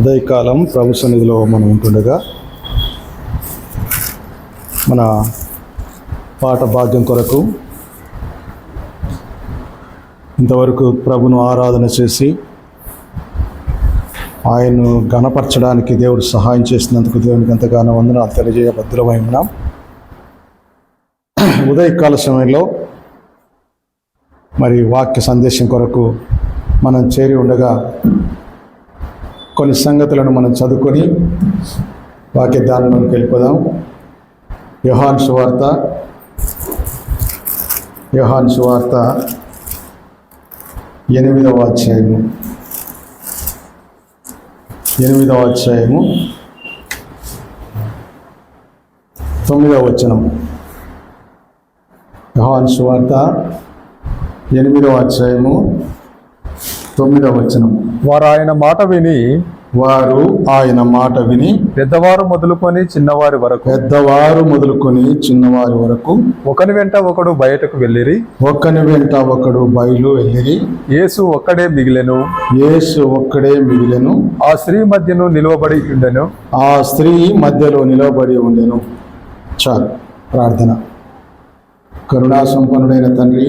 ఉదయకాలం ప్రభు సన్నిధిలో మనం ఉంటుండగా మన పాట భాగ్యం కొరకు ఇంతవరకు ప్రభును ఆరాధన చేసి ఆయన్ను ఘనపరచడానికి దేవుడు సహాయం చేసినందుకు దేవునికి ఎంతగానో వందనాలు తెలియజేయ భద్రమై ఉన్నాం. ఉదయకాల సమయంలో మరి వాక్య సందేశం కొరకు మనం చేరి ఉండగా కొన్ని సంగతులను మనం చదువుకొని వాక్య ధ్యానంలోకి వెళ్ళిపోదాం. యోహాను సువార్త 8వ అధ్యాయము 9వ వచనం. యోహాను సువార్త 8వ అధ్యాయము 9వ వచనం. వారు ఆయన మాట విని పెద్దవారు మొదలుకొని చిన్నవారి వరకు ఒకని వెంట ఒకడు బయటకు వెళ్ళిరి. యేసు ఒక్కడే మిగిలెను. ఆ స్త్రీ మధ్యలో నిలవబడి ఉండెను. చాలు. ప్రార్థన. కరుణా సంపన్నుడైన తండ్రి,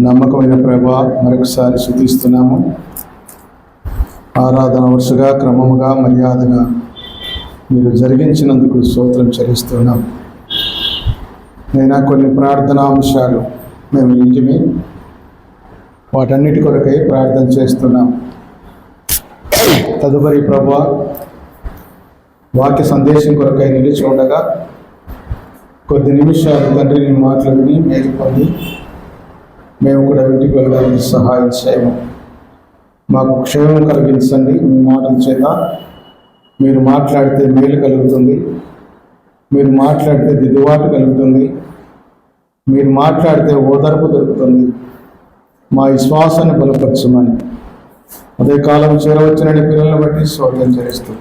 నమ్మకమైన ప్రభా, మరొకసారి స్తుతిస్తున్నాము. ఆరాధన వరుసగా క్రమముగా మర్యాదగా మీరు జరిగించినందుకు స్తోత్రం చెల్లిస్తున్నాం. నైనా కొన్ని ప్రార్థనా అంశాలు మేము ఇంటిమి, వాటన్నిటి కొరకై ప్రార్థన చేస్తున్నాం. తదుపరి ప్రభా, వాక్య సందేశం కొరకై నిలిచి ఉండగా కొద్ది నిమిషాలు తండ్రి నీ మాటలు విని మేలుకొని మేము కూడా ఇంటికి వెళ్ళడానికి సహాయం చేయము. మాకు క్షేమం కలిగించండి. మీ మాటల చేత మీరు మాట్లాడితే మేలు కలుగుతుంది, మీరు మాట్లాడితే దిద్దుబాటు కలుగుతుంది, మీరు మాట్లాడితే ఓదార్పు దొరుకుతుంది. మా విశ్వాసాన్ని బలపరచమని అదే కాలం చేరవచ్చిన పిల్లలను బట్టి స్తోత్రం చెల్లిస్తూ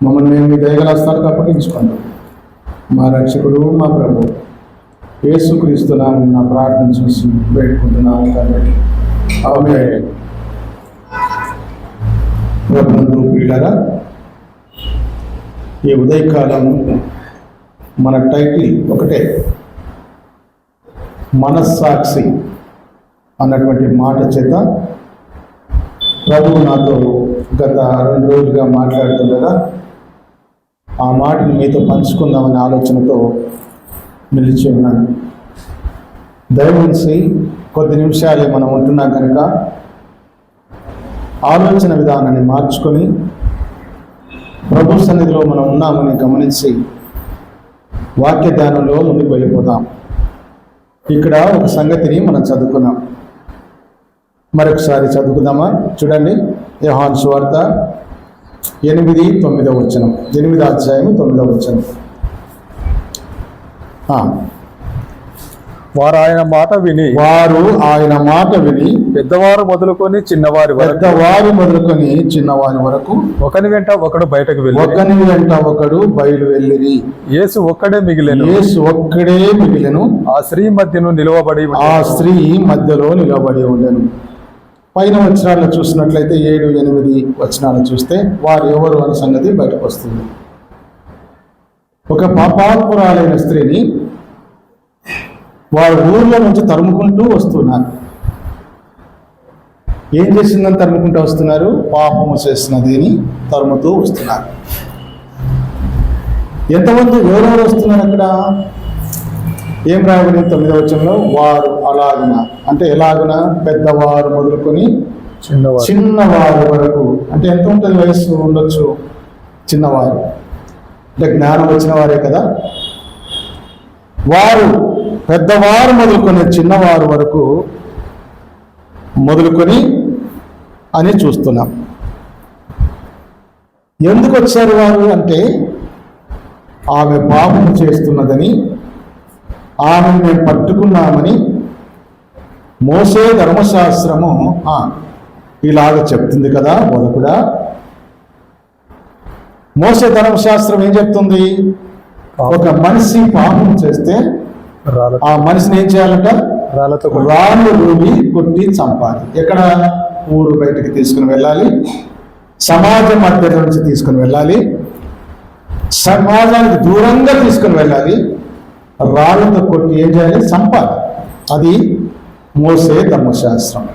మమ్మల్ని మేము మీ దయగల హస్తాలకు అప్పగించుకుంటాం. మా రక్షకుడు, మా ప్రభు యేసుక్రీస్తున్నాము నా ప్రార్థన చూసి వేడుకుంటున్నాము తండ్రి. ఆమేన్. ప్రభునందు ప్రియులారా, ఈ ఉదయకాలం మన టైటిల్ ఒకటే, మనస్సాక్షి అన్నటువంటి మాట చేత ప్రభువు నాతో గత 2 రోజులుగా మాట్లాడుతుండగా ఆ మాటను మీతో పంచుకుందామనే ఆలోచనతో నిలిచి ఉన్నాను. దయచేసి కొద్ది నిమిషాలే మనం ఉంటున్నాం కనుక ఆలోచన విధానాన్ని మార్చుకొని ప్రభు సన్నిధిలో మనం ఉన్నామని గమనించి వాక్య ధ్యానంలో ముందుకు వెళ్ళిపోతాం. ఇక్కడ ఒక సంగతిని మనం చదువుకున్నాం, మరొకసారి చదువుకుందామా? చూడండి, యోహాను సువార్త 8వ వచనం. 8వ అధ్యాయం 9వ వచనం. వారు ఆయన మాట విని పెద్దవారు మొదలుకొని చిన్నవారి వరకు ఒకని వెంట ఒకడు బయలు వెళ్ళిరి. యేసు ఒక్కడే మిగిలెను. ఆ స్త్రీ మధ్యలో నిలవబడి ఉండెను. పైన వచనాలను చూసినట్లయితే 7, 8 వచనాలు చూస్తే వారు ఎవరు అనే సంగతి బయటకు వస్తుంది. ఒక పాపాత్మురాలైన స్త్రీని వారు ఊర్లో నుంచి తరుముకుంటూ వస్తున్నారు. ఏం చేసిందని తరుముకుంటూ వస్తున్నారు? పాపము చేసినదని తరుముతూ వస్తున్నారు. ఎంతమంది ఎవరెవరు వస్తున్నారు అక్కడ? ఏం రాయబడి 9వ వచనంలో? వారు అలాగున, అంటే ఎలాగున? పెద్దవారు మొదలుకొని చిన్నవారు వరకు. అంటే ఎంత ఉంటుంది వయస్సు ఉండొచ్చు? చిన్నవారు అంటే జ్ఞానం వచ్చిన వారే కదా. వారు పెద్దవారు మొదలుకొని చిన్నవారు వరకు మొదలుకొని అని చూస్తున్నాం. ఎందుకు వచ్చారు వారు అంటే, ఆమె పాపం చేస్తున్నదని, ఆమెను మేము పట్టుకున్నామని మోసే ధర్మశాస్త్రము ఇలాగ చెప్తుంది కదా. మొదలుగా మోసే ధర్మశాస్త్రం ఏం చెప్తుంది? ఒక మనిషి పాపం చేస్తే ఆ మనిషిని ఏం చేయాలంట? రాళ్ళు రూమి కొట్టి చంపాలి. ఎక్కడ? ఊరు బయటకు తీసుకుని వెళ్ళాలి, సమాజం మధ్య నుంచి తీసుకుని వెళ్ళాలి, సమాజానికి దూరంగా తీసుకుని వెళ్ళాలి, రాళ్ళతో కొట్టి ఏం చేయాలి? చంపాలి. అది మోసే ధర్మశాస్త్రం.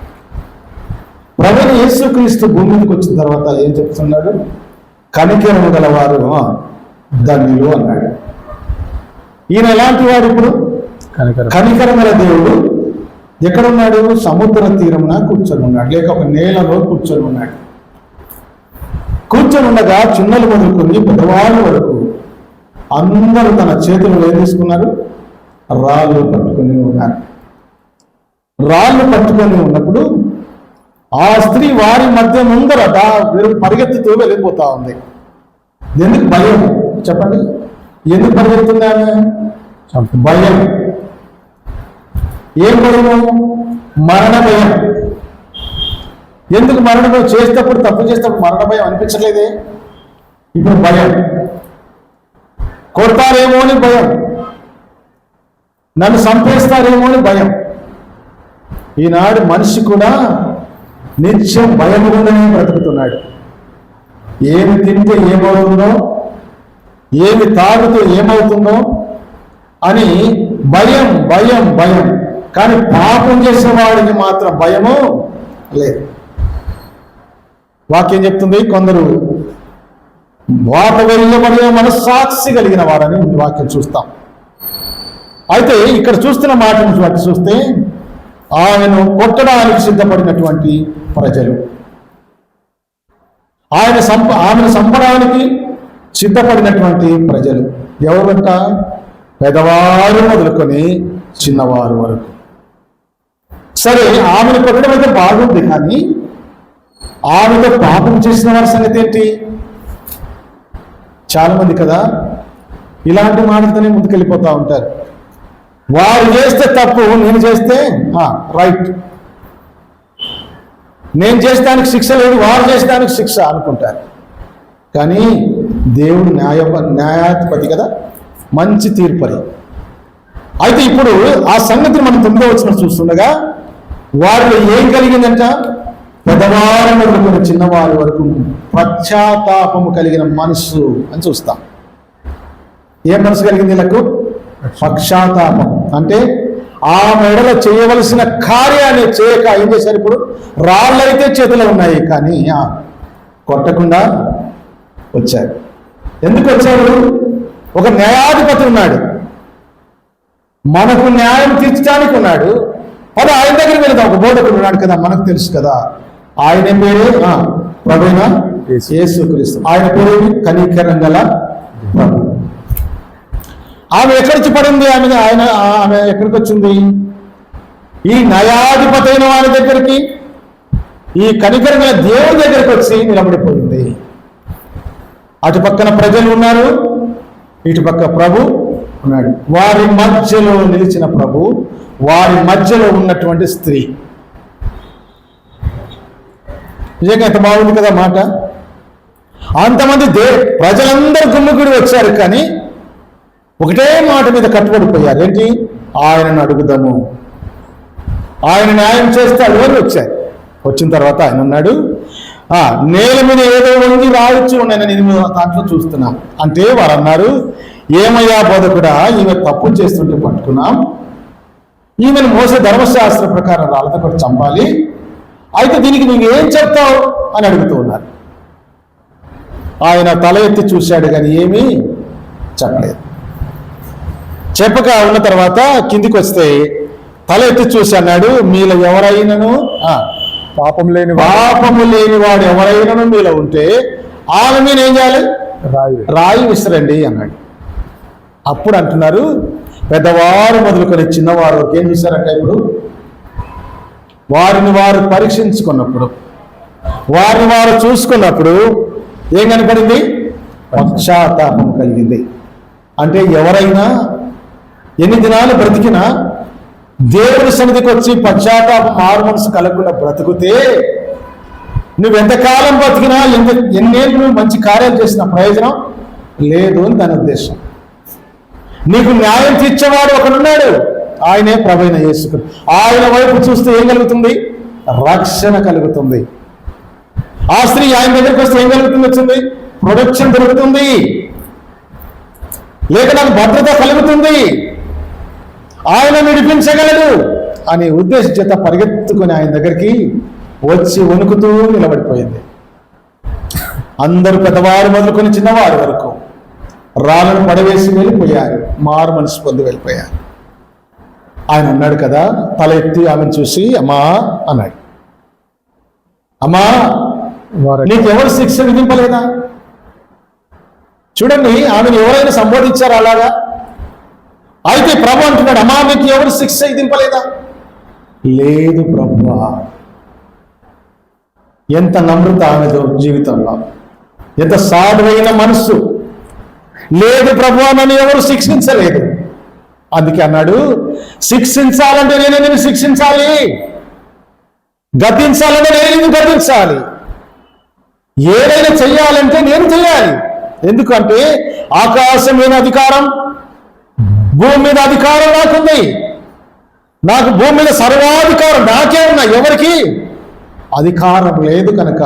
ప్రభువైన యేసుక్రీస్తు భూమి మీదకి వచ్చిన తర్వాత ఏం చెప్తున్నాడు? కనికరము గలవారు ధన్యులు అన్నాడు. ఈయన ఎలాంటి వాడు? ఇప్పుడు కనికరం గల దేవుడు. ఎక్కడున్నాడు? సముద్ర తీరమున కూర్చొని ఉన్నాడు, లేక ఒక నేలలో కూర్చొని ఉన్నాడు. కూర్చొని ఉండగా చిన్నలు మొదలుకొని పెద్దవాళ్ళ వరకు అందరూ తన చేతులు ఏం తీసుకున్నారు? రాళ్ళు పట్టుకొని ఉన్నారు. రాళ్ళు పట్టుకొని ఉన్నప్పుడు ఆ స్త్రీ వారి మధ్య ముందర పరిగెత్తుతూ వెళ్ళిపోతా ఉంది. ఎందుకు? భయం. చెప్పండి, ఎందుకు పరిగెత్తుంది ఆమె? భయం. ఏం భయము? మరణ భయం. ఎందుకు మరణ భయం? చేసేటప్పుడు, తప్పు చేసేటప్పుడు మరణ భయం అనిపించలేదే? ఇప్పుడు భయం. కొడతారేమో అని భయం, నన్ను చంపేస్తారేమో అని భయం. ఈనాడు మనిషి కూడా నిత్యం భయం ఉందని బ్రతుకుతున్నాడు. ఏమి తింటే ఏమవుతుందో, ఏమి తాగితే ఏమవుతుందో అని భయం భయం భయం. కానీ పాపం చేసిన వాడికి మాత్రం భయము లేదు. వాక్యం చెప్తుంది, కొందరు వాత వెళ్ళబడిన మనస్సాక్షి కలిగిన వారని వాక్యం చూస్తాం. అయితే ఇక్కడ చూస్తున్న మాటను బట్టి చూస్తే ఆయనను కొట్టడానికి సిద్ధపడినటువంటి ప్రజలు, ఆమెను చంపడానికి సిద్ధపడినటువంటి ప్రజలు ఎవరంట? పెద్దవారు మొదలుకొని చిన్నవారు వరకు. సరే, ఆమెను కొట్టడం అయితే బాగుంది, కానీ ఆమెతో పాపం చేసిన వారి సంగతి ఏంటి? చాలా మంది కదా ఇలాంటి మాటలతోనే ముందుకెళ్ళిపోతూ ఉంటారు. వారు చేస్తే తప్పు, నేను చేస్తే రైట్, నేను చేసేదానికి శిక్ష లేదు, వారు చేసేదానికి శిక్ష అనుకుంటారు. కానీ దేవుడు న్యాయాధిపతి కదా, మంచి తీర్పరి. అయితే ఇప్పుడు ఆ సంగతిని మనం 9వ వచనం చూస్తుండగా వారిలో ఏం కలిగిందంట? పెద్దవారు మొదలుకొని చిన్నవారి వరకు పశ్చాత్తాపము కలిగిన మనస్సు అని చూస్తాం. ఏం మనసు కలిగింది వీళ్ళకు? పశ్చాత్తాపం. అంటే ఆ మెడలో చేయవలసిన కార్యాన్ని చేయక ఏం చేశారు? ఇప్పుడు రాళ్ళైతే చేతిలో ఉన్నాయి, కానీ కొట్టకుండా వచ్చారు. ఎందుకు వచ్చారు? ఒక న్యాయాధిపతి ఉన్నాడు, మనకు న్యాయం తీర్చడానికి ఉన్నాడు. అది ఆయన దగ్గరికి వెళ్తాం. ఒక బోధకుడు ఉన్నాడు కదా, మనకు తెలుసు కదా, ఆయన పేరు ప్రభువైన యేసుక్రీస్తు. ఆయన పేరు కనికరం గల ప్రభు. ఆమె ఎక్కడికి పడింది? ఆమె ఎక్కడికి వచ్చింది? ఈ న్యాయాధిపతి అయిన వారి దగ్గరికి, ఈ కనికరం గల దేవుడి దగ్గరికి వచ్చి నిలబడిపోయింది. అటు పక్కన ప్రజలు ఉన్నారు, ఇటు పక్క ప్రభు ఉన్నాడు. వారి మధ్యలో నిలిచిన ప్రభు, వారి మధ్యలో ఉన్నటువంటి స్త్రీ. నిజంగా ఎంత బాగుంది కదా మాట. అంతమంది ప్రజలందరూ గుమ్ముగుడి వచ్చారు, కానీ ఒకటే మాట మీద కట్టుబడిపోయారు. ఏంటి? ఆయనను అడుగుదాము, ఆయన న్యాయం చేస్తే అడుగుని వచ్చారు. వచ్చిన తర్వాత ఆయన అన్నాడు, నేల మీద ఏదో ఉంది రావచ్చు నేను దాంట్లో చూస్తున్నాం అంటే వారు అన్నారు, ఏమయ్యా బోధకుడా, ఈమె తప్పు చేస్తుంటే పట్టుకున్నాం, ఈమెను మోసే ధర్మశాస్త్ర ప్రకారం రాళ్ళతో కూడా చంపాలి, అయితే దీనికి నువ్వు ఏం చెప్తావు అని అడుగుతూ ఉన్నారు. ఆయన తల ఎత్తి చూశాడు, కానీ ఏమీ చెప్పలేదు. చెప్పక ఉన్న తర్వాత కిందికి వస్తే తల ఎత్తి చూసి అన్నాడు, మీలో ఎవరైనాను పాపము లేని వాడు ఎవరైనాను మీలో ఉంటే ఆమె మీద ఏం చేయాలి? రాయి విసిరండి అన్నాడు. అప్పుడు అంటున్నారు, పెద్దవారు మొదలుకొని చిన్నవారు ఏం చేశారంటే, ఇప్పుడు వారిని వారు పరీక్షించుకున్నప్పుడు, వారిని వారు చూసుకున్నప్పుడు ఏం కనపడింది? పశ్చాత్తాపం కలిగింది. అంటే ఎవరైనా ఎన్ని దినాలు బ్రతికినా దేవుని సన్నిధికి వచ్చి పశ్చాత్తాపం మారు మనసు కలగకుండా బ్రతుకుతే నువ్వెంతకాలం బ్రతికినా, ఎన్నేళ్ళు నువ్వు మంచి కార్యాలు చేసిన ప్రయోజనం లేదు అని దాని ఉద్దేశం. నీకు న్యాయం తీర్చేవాడు ఒకడున్నాడు, ఆయనే ప్రభువైన యేసుక్రీస్తు. ఆయన వైపు చూస్తే ఏం కలుగుతుంది? రక్షణ కలుగుతుంది. ఆ స్త్రీ ఆయన దగ్గరికి వస్తే ఏం కలుగుతుంది? వచ్చింది ప్రొడక్షన్ దొరుకుతుంది, లేక నాకు భద్రత కలుగుతుంది, ఆయన విడిపించగలడు అనే ఉద్దేశం చేత పరిగెత్తుకుని ఆయన దగ్గరికి వచ్చి వణుకుతూ నిలబడిపోయింది. అందరూ పెద్దవారు మొదలుకొని చిన్నవారి వరకు రాళ్ళను పడవేసి వెళ్ళిపోయారు, మారు మనసు పొంది వెళ్ళిపోయారు. ఆయన అన్నాడు కదా, తల ఎత్తి ఆమెను చూసి అమ్మా అన్నాడు, అమ్మా నీకు ఎవరు శిక్ష విధింపలేదా? చూడండి, ఆమెను ఎవరైనా సంబోధించారు అలాగా? అయితే ప్రభు అంటున్నాడు, అమ్మా మీకు ఎవరు శిక్ష విధింపలేదా? లేదు ప్రభువా. ఎంత నమ్రత ఆమెతో జీవితంలో, ఎంత సాధువైన మనస్సు. లేదు ప్రభువా, నన్ను ఎవరు శిక్షించలేదు. అందుకే అన్నాడు, శిక్షించాలంటే నేనే నిన్ను శిక్షించాలి, గద్దించాలంటే నేను నిన్ను గద్దించాలి, ఏదైనా చెయ్యాలంటే నేను చెయ్యాలి. ఎందుకంటే ఆకాశం మీద అధికారం, భూమి మీద అధికారం నాకుంది. నాకు భూమి మీద సర్వాధికారం నాకే ఉన్నా, ఎవరికి అధికారం లేదు. కనుక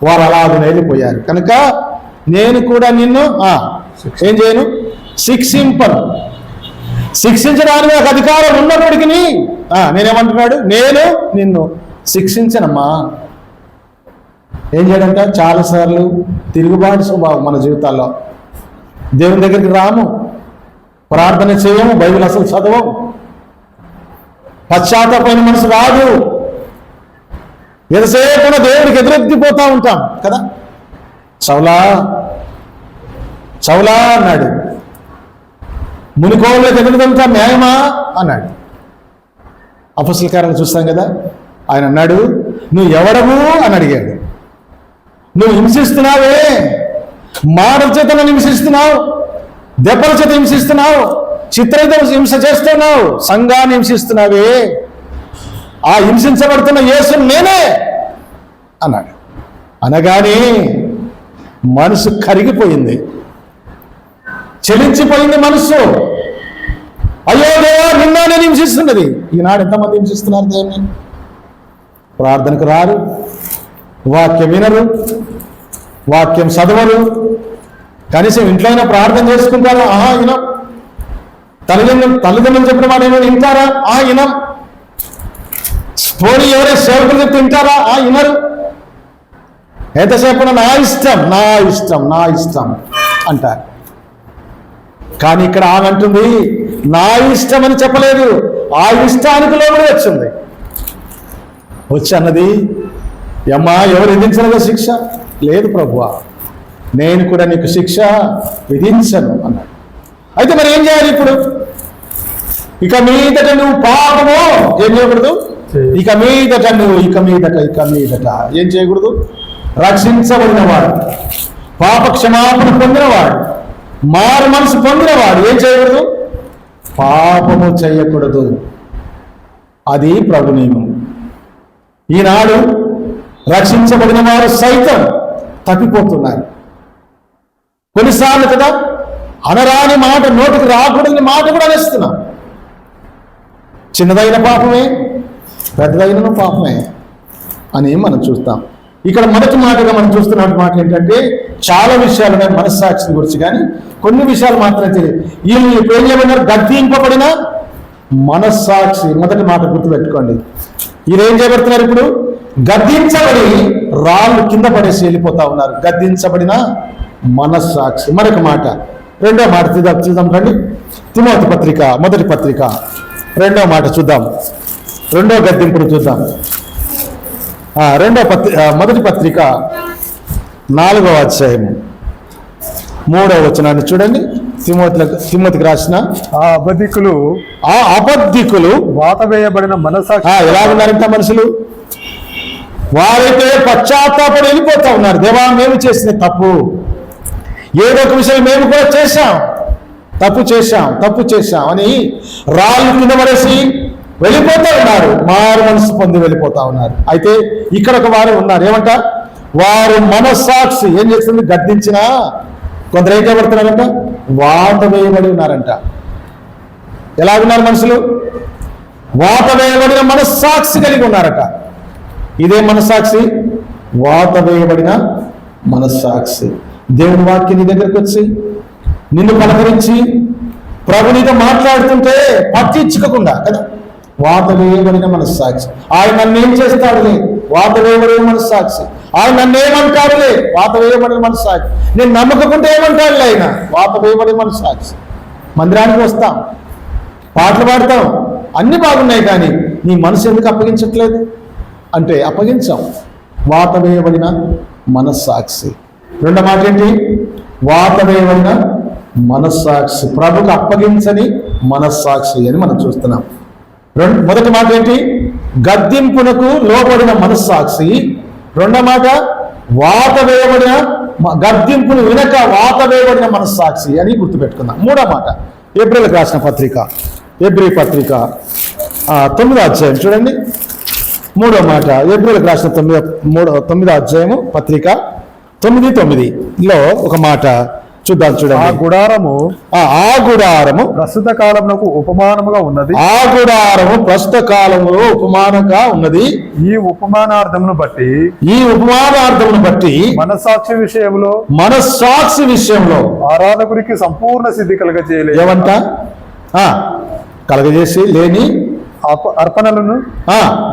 వారు అలాగే వెళ్ళిపోయారు. కనుక నేను కూడా నిన్ను ఏం చేయను? శిక్షింపను. శిక్షించడానికి నాకు అధికారం ఉన్నప్పటికీ నేనేమంటున్నాడు, నేను నిన్ను శిక్షించనమ్మా. ఏం చేయడంట? చాలాసార్లు తిరుగుబాటు స్వభావం మన జీవితాల్లో. దేవుని దగ్గరికి రాము, ప్రార్థన చేయము, బైబిల్ అసలు చదవము, పశ్చాత్తాపమైన మనసు రాదు. ఎంతసేపు దేవుడికి ఎదురెత్తిపోతా ఉంటాం కదా. సౌలా సౌలా అన్నాడు, మునికోళ్ళకి ఎదురుదంతా న్యాయమా అన్నాడు. అపొస్తలుల కార్యాలను చూస్తాం కదా, ఆయన అన్నాడు, నువ్వు ఎవడవు అని అడిగాడు. నువ్వు హింసిస్తున్నావే, మాటల చేత నన్ను హింసిస్తున్నావు, దెబ్బల చేత హింసిస్తున్నావు, చిత్రహిత హింస చేస్తున్నావు, సంఘాన్ని హింసిస్తున్నావే, ఆ హింసించబడుతున్న యేసు నేనే అన్నాడు. అనగానే మనసు కరిగిపోయింది, చలించిపోయింది మనసు. అయ్యో దేవా, నిన్న నేను హింసిస్తున్నది. ఈనాడు ఎంతమంది హింసిస్తున్నారు దేవుని? ప్రార్థనకు రారు, వాక్యం వినరు, వాక్యం చదవరు, కనీసం ఇంట్లో అయినా ప్రార్థన చేసుకుంటారా? వినం. తల్లిదండ్రులు చెప్పిన మాట ఏమైనా వింటారా? వినం. పోనీ ఎవరైనా సేవకులు చెప్తే వింటారా? వినరు. ఎంతసేపు నా ఇష్టం నా ఇష్టం నా ఇష్టం అంటారు. కానీ ఇక్కడ ఆమె అంటుంది, నా ఇష్టం అని చెప్పలేదు, ఆ ఇష్టానికి లోబడి వచ్చింది. వచ్చి అన్నది, అమ్మా ఎవరు విధించలేదా శిక్ష? లేదు ప్రభువా, నేను కూడా నీకు శిక్ష విధించను అన్నాడు. అయితే మరి ఏం చేయాలి ఇప్పుడు? ఇక మీదట నువ్వు పాపము ఏం చేయకూడదు. ఇక మీదట ఏం చేయకూడదు? రక్షించబడినవాడు, పాప క్షమాపణ పొందినవాడు, మారు మనసు పొందినవాడు ఏం చేయకూడదు? పాపము చేయకూడదు. అది ప్రభు నియమం. ఈనాడు రక్షించబడిన వారు సైతం తప్పిపోతున్నారు. కొన్నిసార్లు కదా అనరాని మాట, నోటికి రాకూడని మాట కూడా అనేస్తున్నాం. చిన్నదైన పాపమే, పెద్దదైన పాపమే అని మనం చూస్తాం. ఇక్కడ మొదటి మాటగా మనం చూస్తున్న మాట ఏంటంటే, చాలా విషయాలు ఉన్నాయి మనస్సాక్షిని గురించి, కానీ కొన్ని విషయాలు మాత్రమే తెలియదు. వీళ్ళు ఇప్పుడు ఏం చేయబడినారు? గద్దింపబడిన మనస్సాక్షి. మొదటి మాట గుర్తుపెట్టుకోండి. వీళ్ళు ఏం చేయబడుతున్నారు? ఇప్పుడు గద్దించబడి రాళ్ళు కింద పడేసి వెళ్ళిపోతా ఉన్నారు. గద్దించబడిన మనస్సాక్షి. మరొక మాట, రెండో మాట చూద్దాం రండి. తిమోతి పత్రిక మొదటి పత్రిక రెండో మాట చూద్దాం. రెండో గద్దింపుడు చూద్దాం. మొదటి పత్రిక 4వ అధ్యాయము 3వ వచనాన్ని చూడండి. తిమోతికి రాసిన ఆ అబద్ధికులు వాత వేయబడిన మనస్సాక్షి ఎలా ఉన్నారంట మనుషులు? వారైతే పశ్చాత్తాపడి వెళ్ళిపోతా ఉన్నారు. దేవా, మేము చేసిన తప్పు, ఏదో ఒక విషయం మేము కూడా తప్పు చేశాం అని రాళ్ళు కింద పడేసి వెళ్ళిపోతా ఉన్నారు. మారు మనసు పొంది వెళ్ళిపోతా ఉన్నారు. అయితే ఇక్కడ ఒక వారు ఉన్నారు. ఏమంట? వారు మనస్సాక్షి ఏం చేస్తుంది? గద్దించినా కొందరు ఏం చేయబడుతున్నారంట? వాత వేయబడి ఉన్నారంట. ఎలా ఉన్నారు మనుషులు? వాత వేయబడిన మనస్సాక్షి కలిగి ఉన్నారట. ఇదే మనస్సాక్షి వాత వేయబడిన మనస్సాక్షి. దేవుని వాక్యం నీ దగ్గరకు వచ్చి నిన్ను పలకరించి ప్రభు నీతో మాట్లాడుతుంటే పట్టించుకోకుండా కదా, వాత వేయబడిన మనస్సాక్షి. ఆయన నన్ను ఏం చేస్తాడులే, వాత వేయబడిన మనస్సాక్షి. ఆయన నన్ను ఏమంటాడులే, వాత వేయబడిన మనస్సాక్షి. నేను నమ్మకకుంటే ఏమంటాడులే, ఆయన వాత వేయబడిన మనస్సాక్షి. మందిరానికి వస్తాం, పాటలు పాడతాం, అన్ని బాగున్నాయి, కానీ నీ మనసు ఎందుకు అప్పగించట్లేదు అంటే అప్పగించాం. వాత వేయబడిన మనస్సాక్షి. రెండో మాట ఏంటి? వాత వేయబడిన మనస్సాక్షి, ప్రభుకు అప్పగించని మనస్సాక్షి అని మనం చూస్తున్నాం. మొదటి మాట ఏంటి? గద్దింపునకు లోబడిన మనస్సాక్షి. రెండో మాట వాత వేయబడిన, గద్దింపును వినక వాత వేయబడిన మనస్సాక్షి అని గుర్తుపెట్టుకుందాం. మూడో మాట ఏప్రిల్కి రాసిన పత్రిక, ఏప్రిల్ పత్రిక 9వ అధ్యాయం చూడండి. మూడో మాట ఏప్రిల్కి రాసిన 9వ అధ్యాయము పత్రిక 9:9లో ఒక మాట చూద్దాం. చూడండి. ఆ గుడారము ప్రస్తుత కాలమునకు ఉపమానముగా ఉన్నది. ఆ గుడారము ప్రస్తుత కాలములో ఉపమానంగా ఉన్నది. ఈ ఉపమానార్థమును బట్టి మనస్సాక్షి విషయంలో ఆరాధకుడికి సంపూర్ణ సిద్ధి కలగజేయలేదు. ఏమంట? కలగజేసి లేని అర్పణలను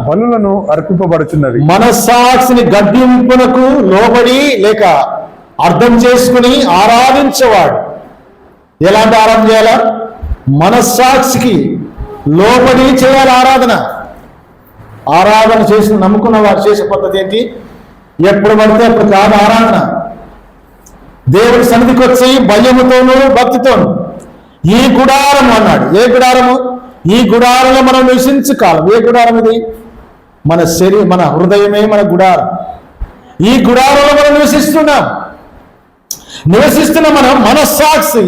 బలులను అర్పింపబడుచున్నవి. మనస్సాక్షిని గద్దింపునకు లోబడి లేక అర్థం చేసుకుని ఆరాధించేవాడు ఎలాంటి ఆరాధన చేయాలా? మనస్సాక్షికి లోబడి చేయాలి ఆరాధన. ఆరాధన చేసి నమ్ముకున్న వారు చేసే పద్ధతి ఏంటి? ఎప్పుడు పడితే అప్పుడు కాదు ఆరాధన. దేవుడి సన్నిధికి వచ్చి భయముతోనూ భక్తితోనూ ఈ గుడారం అన్నాడు. ఏ గుడారము? ఈ గుడారంలో మనం నివసించు కాలం. ఏ గుడారం ఇది? మన హృదయమే మన గుడారం. ఈ గుడారంలో మనం నివసిస్తున్న మనం మనస్సాక్షి,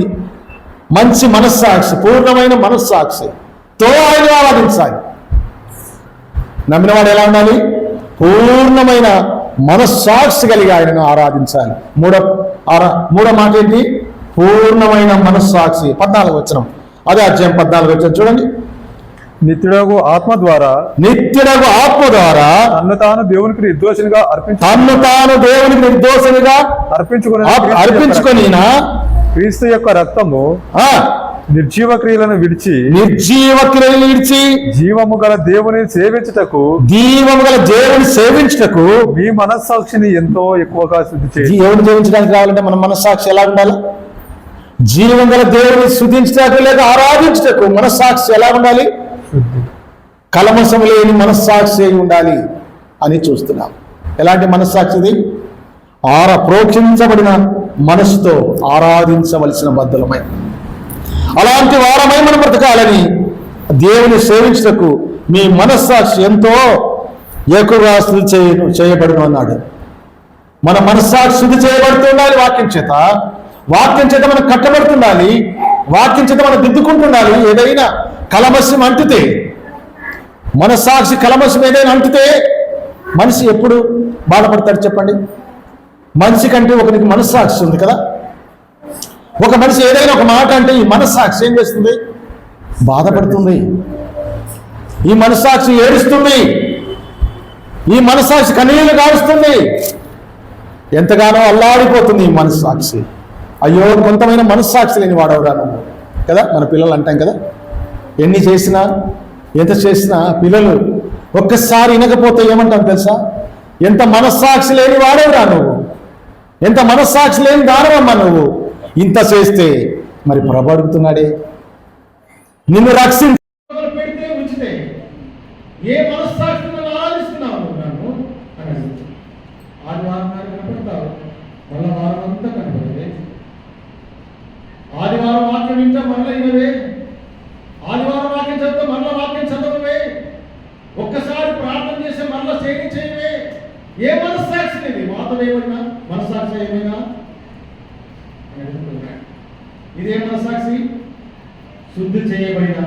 మంచి మనస్సాక్షి, పూర్ణమైన మనస్సాక్షితో ఆయన ఆరాధించాలి. నమ్మినవాడు ఎలా ఉండాలి? పూర్ణమైన మనస్సాక్షి కలిగి ఆయనను ఆరాధించాలి. మూడో మాట ఏంటి? పూర్ణమైన మనస్సాక్షి. 14వ వచనం, అదే అధ్యాయం 14వ వచనం చూడండి. నిత్యుడగు ఆత్మ ద్వారా తన్ను తాను దేవునికి నిర్దోషిగా అర్పించుకొని క్రీస్తు యొక్క రక్తము నిర్జీవ క్రియలను విడిచి జీవము గల దేవుని సేవించుటకు మీ మనస్సాక్షిని ఎంతో ఎక్కువగా శుద్ధి చేయండి. దేవుని సేవించడానికి కావాలంటే మన మనస్సాక్షి ఎలా ఉండాలి? జీవం గల దేవుని స్తుతించటకు లేక ఆరాధించటకు మనస్సాక్షి ఎలా ఉండాలి? కలమసం లేని మనస్సాక్షి అయి ఉండాలి అని చూస్తున్నాం. ఎలాంటి మనస్సాక్షిది? ప్రోక్షించబడిన మనసుతో ఆరాధించవలసిన బద్ధలమై అలాంటి వారమై మనం బ్రతకాలని దేవుని సేవించటకు మీ మనస్సాక్షి ఎంతో ఎక్కువగా స్తుతి చేయబడును అన్నాడు. మన మనస్సాక్షి శుద్ధి చేయబడుతుండాలి వాక్యం చేత మనం కట్టబడుతుండాలి. వాక్యం చేత మనం దిద్దుకుంటుండాలి. ఏదైనా కలమస్యం అంటుతే, మనస్సాక్షి కలమస్యం ఏదైనా అంటుతే మనిషి ఎప్పుడు బాధపడతాడు చెప్పండి? మనిషి కంటే ఒకరికి మనస్సాక్షి ఉంది కదా. ఒక మనిషి ఏదైనా ఒక మాట అంటే ఈ మనస్సాక్షి ఏం చేస్తుంది? బాధపడుతుంది. ఈ మనస్సాక్షి ఏడుస్తుంది. ఈ మనస్సాక్షి కన్నీళ్లు కారుస్తుంది. ఎంతగానో అల్లాడిపోతుంది ఈ మనస్సాక్షి. అయ్యో కొంతమైన మనస్సాక్షి లేని వాడవరా నువ్వు కదా. మన పిల్లలు అంటాం కదా, ఎన్ని చేసినా ఎంత చేసినా పిల్లలు ఒక్కసారి వినకపోతే ఏమంటాం తెలుసా? ఎంత మనస్సాక్షి లేని వాడవరా నువ్వు, ఎంత మనస్సాక్షి లేని దానవమ్మా నువ్వు. ఇంత చేస్తే మరి ప్రభు అడుగుతున్నాడే నిన్ను రక్షించి పెడితే ఉంచితే ఏ మనస్సాక్షి ఆరాధిస్తున్నావు నన్ను అని ఆదివారం కనపడతావు, మళ్ళా వారం అంతా కనపడదే. ఆదివారం వాక్యం వింటా మళ్ళీ ఇనవే, ఆదివారం వాక్యం చదివితే మళ్ళా వాక్యం చదవవే, ఒక్కసారి ప్రార్థన చేస్తే మళ్ళా సేవ చేయవే. ఏ మనస్సాక్షి ఇది? వాతమేమైనా మనస్సాక్షి ఏమైనా ఇదే మనస్సాక్షి? శుద్ధి చేయబడిన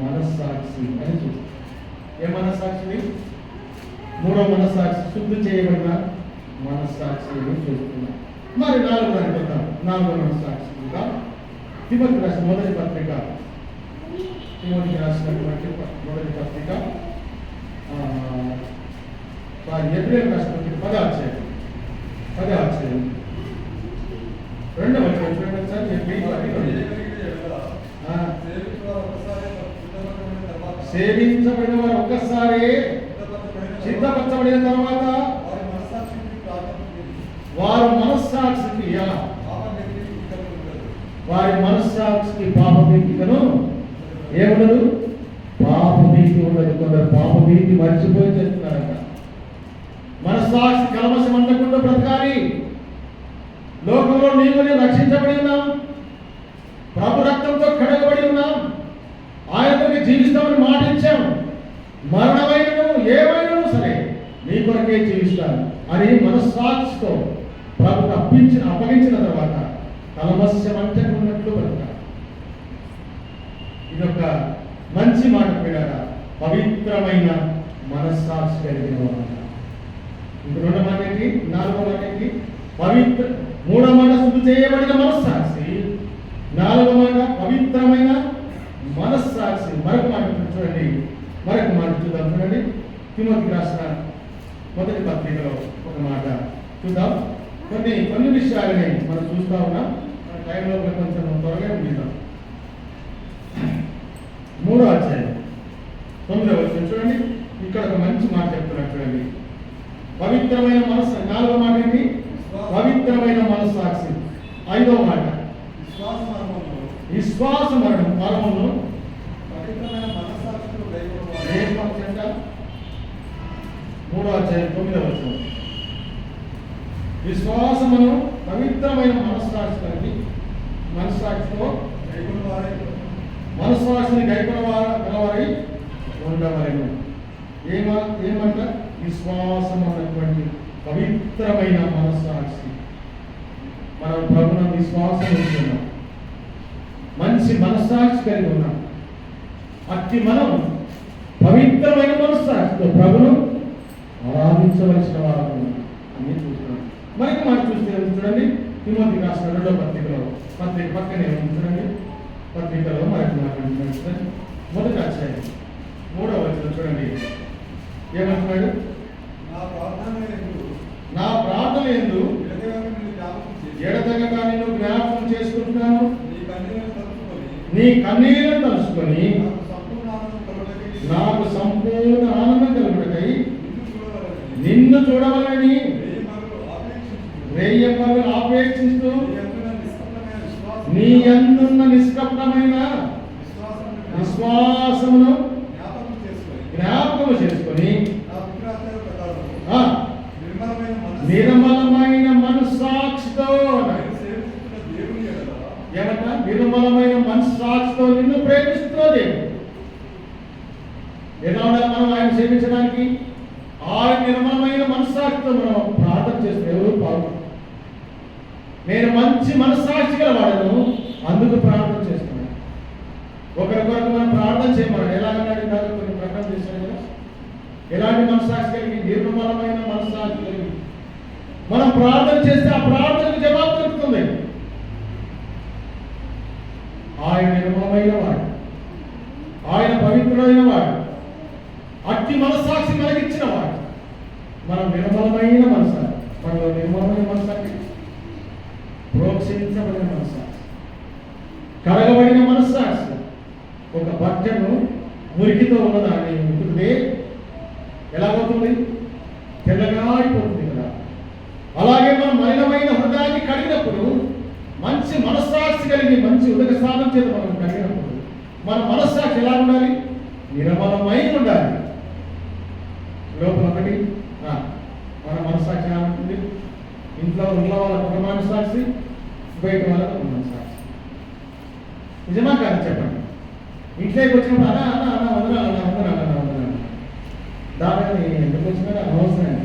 మనస్సాక్షి అని చూస్తాం. ఏ మనస్సాక్షి? మూడో మనస్సాక్షి శుద్ధి చేయబడిన మనస్సాక్షి అని చూస్తున్నాం. మరి నాలుగో మనస్సాక్షిగా తిమోతికి రాసిన మొదటి పత్రిక, తిమోతికి రాసినటువంటి మొదటి పత్రిక, ఏప్రిల్ రాసినటువంటి 10వ అధ్యాయం అదే ఆశ్చర్యం. రెండవ వచనం చూడండి సార్. సేవించబడిన వారు ఒక్కసారి సిద్ధపరచబడిన తర్వాత వారి మనస్సాక్షికి పాపభీతికను ఏముండదు, పాపభీతి ఉండదు. కొందరు పాపభీతి మర్చిపోయి చేస్తున్నారట. మనస్సాక్షి కల్మషం అంటకుండా బ్రతకాలి. లోకంలో నీవునే రక్షించబడి ఉన్నాం, ప్రభు రక్తంతో కడగబడి ఉన్నాం, ఆయనతో జీవిస్తామని మాట ఇచ్చాం. మరణమైనను ఏమైనను సరే నీ కొరకే జీవిస్తాను అని మనస్సాక్షితో ప్రభుకు అప్పగించిన తర్వాత కల్మషం అంటకున్నట్లు బ్రతకాలి. ఇది ఒక మంచి మాట పిల్లల, పవిత్రమైన మనస్సాక్షి కలిగిన వారు. ఇంక రెండో మాట ఏంటి? నాలుగో మాట ఏంటి? పవిత్ర. మూడో మాట శుద్ధి చేయబడిన మనస్సాక్షి. నాలుగో మాట పవిత్రమైన మనస్సాక్షి. మరొక మాట చూడండి, మరొక మాట చూద్దాం. చూడండి, తిమోతికి రాసిన మొదటి పత్రికలో ఒక మాట చూద్దాం. కొన్ని విషయాలని మనం చూస్తా ఉన్నాం. టైంలో కొంచెం త్వరగా ముగిద్దాం. 3వ అధ్యాయం 9వ వచనం చూడండి. ఇక్కడ ఒక మంచి మాట చెప్తున్నారు చూడండి. పవిత్రమైన మనస్సు. 4వ మాట ఏంటి? పవిత్రమైన మనస్సాక్షి. 5వ మాట విశ్వాస మరణం పరమును పవిత్రమైన మనస్సాక్షితో 3వ అధ్యాయం 9వ వచనం. విశ్వాసమును పవిత్రమైన మనస్సాక్షి మనస్సాక్షితో మనస్సాక్షిని గలవారై ఉండవలెను. ఏమంట? విశ్వాసం అన్నటువంటి పవిత్రమైన మనస్సాక్షి. మనం ప్రభువును విశ్వాసం ఉంటున్నాం, మంచి మనస్సాక్షి కలిగి ఉన్నాం. అట్టి మనం పవిత్రమైన మనస్సాక్షితో ప్రభువును ఆరాధించవలసిన వారు అని చూస్తున్నాం. మరొక మాట చూస్తే చూడండి, తిమోతికి రాసిన 2వ పత్రికలో పక్కనే చూడండి. పత్రికలో మరొక మాట చూడండి. మొదటి అధ్యాయం 3వ వచనం చూడండి. ఏమంటున్నాడు? నా ప్రార్థన యందు ఎడతెగక నిన్ను జ్ఞాపకం చేసుకుంటున్నాను. నీ కన్నీళ్లను తలుచుకొని నాకు సంపూర్ణ ఆనందం కలుగుటకై నిన్ను చూడవలని రేయపగలు ఆపేక్షిస్తూ నీ యందున్న నిష్కపటమైన విశ్వాసమును జ్ఞాపకము చేసుకొని నిర్మలమైన మనస్సాక్షితో ఏమంట? నిర్మలమైన మనస్సాక్షితో నిన్ను ప్రేమిస్తున్నది. ఎలా ఉండాలి మనం ఆయన సేవించడానికి? ఆయన నిర్మలమైన మనస్సాక్షితో మనం ప్రార్థన చేస్తే ఎవరు పాల్గొంటారు? నేను మంచి మనస్సాక్షి గల వాడను, అందుకు ప్రార్థన చేస్తున్నాను. ఒకరికొరకు మనం ప్రార్థన చేయమన్నాడు. ఎలాగన్నాడు? ఇందాక కొన్ని ప్రకటన చేశాను కదా. ఎలాంటి మనస్సాక్షి కలిగి? నిర్మలమైన మనస్సాక్షి కలిగి మనం ప్రార్థన చేస్తే ఆ ప్రార్థనకు జవాబు దొరుకుతుంది. ఆయన నిర్మలమైన వాడు, ఆయన పవిత్రమైన వాడు, అట్టి మనస్సాక్షి మనకిచ్చిన వాడు. మనం నిర్మలమైన మనస్సాక్షి, మనలో నిర్మలమైన మనస్సాక్షి, ప్రోక్షించబడిన మనస్సాక్షి, కడగబడిన మనస్సాక్షి. ఒక బట్టను మురికితో ఉన్నదాన్ని ఉతికితే ఎలాగవుతుంది? తెల్లగా అయిపోతుంది కదా. అలాగే మనం మలినమైన హృదయాన్ని కడిగినప్పుడు, మంచి మనస్సాక్షి కలిగి మంచి ఉదక స్నానం చేత మనం కడిగినప్పుడు మన మనస్సాక్షి ఎలా ఉండాలి? నిర్మలమై ఉండాలి. లోపల ఒకటి మన మనస్సాక్షి ఎలా ఉంటుంది? ఇంట్లో ఉన్న వాళ్ళకు ఒక మనస్సాక్షి, బయట వాళ్ళకు ఒక మనస్సాక్షి. నిజమా కాదు చెప్పండి? ఇంట్లోకి వచ్చినప్పుడు అన్నా అన్న అన్న వందనాలు దాని ఎందుకు వచ్చినా అనవసరం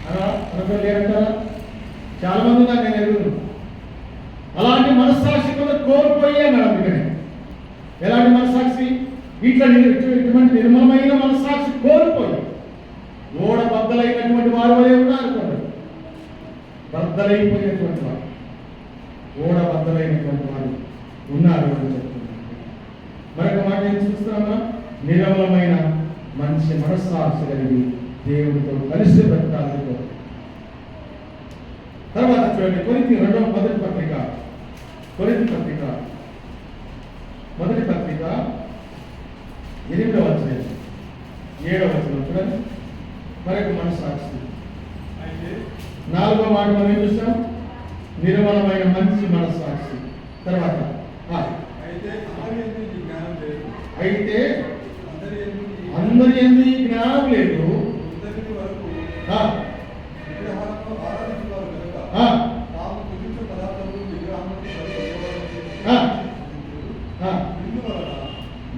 అలా అనుకో లేరంటారా? చాలా మంది ఉన్నారు, నేను ఎరుగుతున్నాను. అలాంటి మనస్సాక్షి కూడా కోల్పోయే మేడం ఇక్కడ. ఎలాంటి మనస్సాక్షి? ఇటువంటి నిర్మలమైన మనస్సాక్షి కోల్పోయి ఓడ బద్దలైనటువంటి వారు వలె ఉన్నారు. కొందరు బద్దలైపోయినటువంటి వారు, ఓడ బద్దలైనటువంటి వారు ఉన్నారు అని చెప్తున్నారు. మరొక మాట ఏం చూస్తున్నామా? నిర్మలమైన మంచి మనస్సాక్షి కలిగి దేవుడితో కలిసి బ్రతకాలని. తర్వాత చూడండి కొరింథీ మొదటి పత్రిక మొదటి పత్రిక 8వ అధ్యాయం 7వ వచనం చూడండి. మరొక మనస్సాక్షి. 4వ మాట మనం ఏం చూస్తాం? నిర్మలమైన మంచి మనస్సాక్షి. తర్వాత అయితే అందరి యందు ఈ జ్ఞానం లేదు.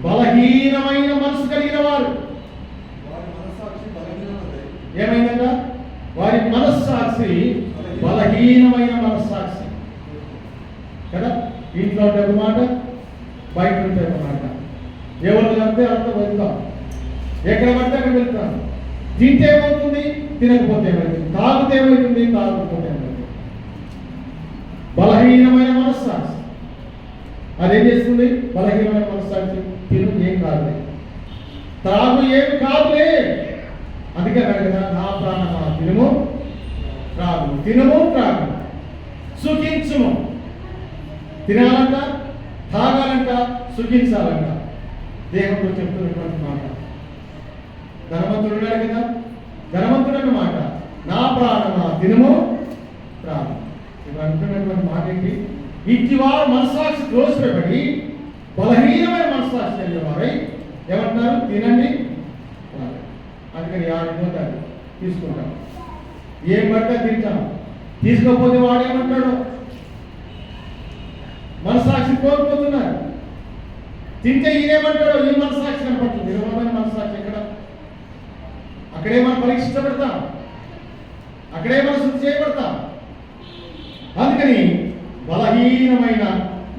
బలహీనమైన మనసు కలిగిన వారు ఏమైందంట? వారి మనస్సాక్షి బలహీనమైన మనస్సాక్షి కదా. ఇంట్లో ఉంటే ఒక మాట, బయట ఉంటే ఒక మాట. ఎవరు చెప్తే అంత వెళ్తాం, ఎక్కడ పడితే అక్కడ వెళ్తాం. తింటే ఏమవుతుంది, తినకపోతే ఏమవుతుంది, తాగితే ఏమవుతుంది, తాగకపోతే ఏమవుతుంది. బలహీనమైన మనస్సాక్షి అదేం చేస్తుంది? బలహీనమైన మనస్సాక్షి తిను ఏం కాదులే, త్రాగు ఏమి కాదులే. అందుకే కదా, నా ప్రాణమా తినుము త్రాగు, తినము త్రాగు, సుఖించుము. తినాలంట, తాగాలంట, సుఖించాలంట. దేహంతో చెప్తున్నటువంటి మాట. ధనవంతుడు ఉన్నాడు కదా, ధనవంతుడు అన్నమాట. నా ప్రాణమా తినము త్రాగు. ఇప్పుడు అంటున్నటువంటి మాట ఏంటి? ఇట్టి వారు మనస్సాక్షి దోషపడి బలహీనమైన మనస్సాక్షి కలిగిన వారై ఏమంటున్నారు? తినండి. అందుకని పోతారు, తీసుకుంటాం. ఏం పడితే తింటాం. తీసుకోకపోతే వాడు ఏమంటాడు? మనస్సాక్షి కోల్పోతున్నారు. తింటే ఈయనేమంటాడు? ఈ మనస్సాక్షి కనపడుతుంది. నిర్మలమైన మనస్సాక్షి ఎక్కడ? అక్కడే మనం పరీక్షించబడతాం, అక్కడే మనం శుద్ధి చేయబడతాం. అందుకని బలహీనమైన